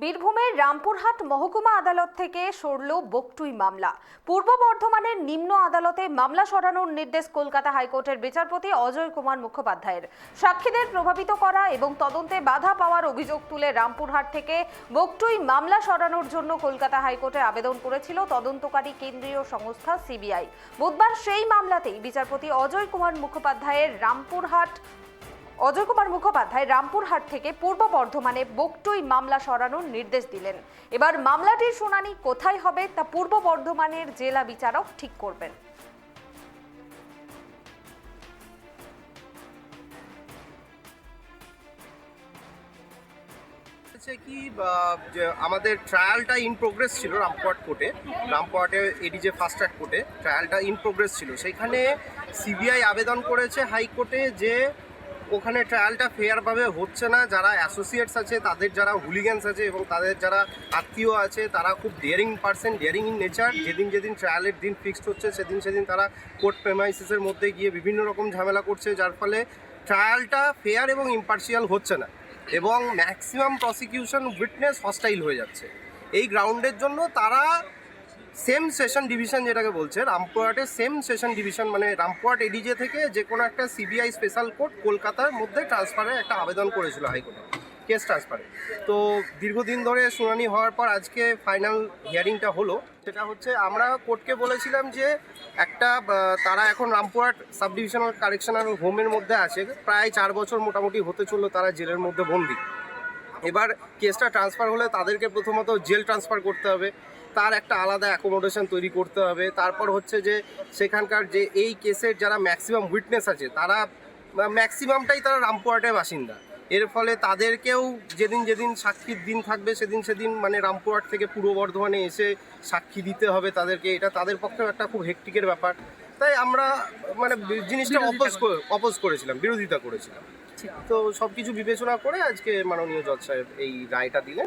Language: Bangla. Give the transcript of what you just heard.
বীরভূমের রামপুরহাট মহকুমা আদালত থেকে সরল বকটুই মামলা। পূর্ব বর্ধমানের নিম্ন আদালতে মামলা সরানোর নির্দেশ কলকাতা হাইকোর্টের বিচারপতি অজয় কুমার মুখোপাধ্যায়ের। সাক্ষীদের প্রভাবিত করা এবং তদন্তে বাধা পাওয়ার অভিযোগ তুলে রামপুরহাট থেকে বকটুই মামলা সরানোর জন্য কলকাতা হাইকোর্টে আবেদন করেছিল তদন্তকারী কেন্দ্রীয় সংস্থা সিবিআই। বুধবার সেই মামলাতেই বিচারপতি অজয় কুমার মুখোপাধ্যায় রামপুরহাট থেকে পূর্ব বর্ধমানে বকটুই মামলা সরানোর নির্দেশ দিলেন। এবার মামলাটির শুনানি কোথায় হবে তা পূর্ব বর্ধমানের জেলা বিচারক ঠিক করবেন। কি আমাদের ট্রায়ালটা ইন প্রোগ্রেস ছিল রামপুরহাটে এডিজে ফাস্ট ট্র্যাক কোর্টে ট্রায়ালটা ইন প্রোগ্রেস ছিল। সেখানে সিবিআই আবেদন করেছে হাইকোর্টে যে ওখানে ট্রায়ালটা ফেয়ারভাবে হচ্ছে না। যারা অ্যাসোসিয়েটস আছে, তাদের যারা হুলিগ্যান্স আছে এবং তাদের যারা আত্মীয় আছে, তারা খুব ডেয়ারিং ইন নেচার। যেদিন ট্রায়ালের দিন ফিক্সড হচ্ছে সেদিন তারা কোর্ট প্রেমাইসিসের মধ্যে গিয়ে বিভিন্ন রকম ঝামেলা করছে, যার ফলে ট্রায়ালটা ফেয়ার এবং ইম্পার্শিয়াল হচ্ছে না এবং ম্যাক্সিমাম প্রসিকিউশন উইটনেস হস্টাইল হয়ে যাচ্ছে। এই গ্রাউন্ডের জন্য তারা সেম সেশন ডিভিশন, যেটাকে বলছে রামপুরহাটের সেম সেশন ডিভিশন, মানে রামপুরহাট এডিজে থেকে যে কোনো একটা সিবিআই স্পেশাল কোর্ট কলকাতার মধ্যে ট্রান্সফারের একটা আবেদন করেছিল হাইকোর্টে, কেস ট্রান্সফারে। তো দীর্ঘদিন ধরে শুনানি হওয়ার পর আজকে ফাইনাল হিয়ারিংটা হলো। সেটা হচ্ছে আমরা কোর্টকে বলেছিলাম যে তারা এখন রামপুরহাট সাব ডিভিশনাল কারেকশনাল হোমের মধ্যে আছে, প্রায় 4 বছর মোটামুটি হতে চললো তারা জেলের মধ্যে বন্দি। এবার কেসটা ট্রান্সফার হলে তাদেরকে প্রথমত জেল ট্রান্সফার করতে হবে, তার একটা আলাদা অ্যাকোমোডেশন তৈরি করতে হবে। তারপর হচ্ছে যে সেখানকার যে এই কেসের যারা ম্যাক্সিমাম উইটনেস আছে, তারা ম্যাক্সিমামটাই তারা রামপুরহাটের বাসিন্দা। এর ফলে তাদেরকেও যেদিন সাক্ষীর দিন থাকবে সেদিন মানে রামপুরহাট থেকে পূর্ব বর্ধমানে এসে সাক্ষী দিতে হবে তাদেরকে। এটা তাদের পক্ষেও একটা খুব হেক্টিকের ব্যাপার। তাই আমরা মানে জিনিসটা অপোজ করেছিলাম, বিরোধিতা করেছিলাম। তো সব কিছু বিবেচনা করে আজকে মাননীয় জজ সাহেব এই রায়টা দিলেন।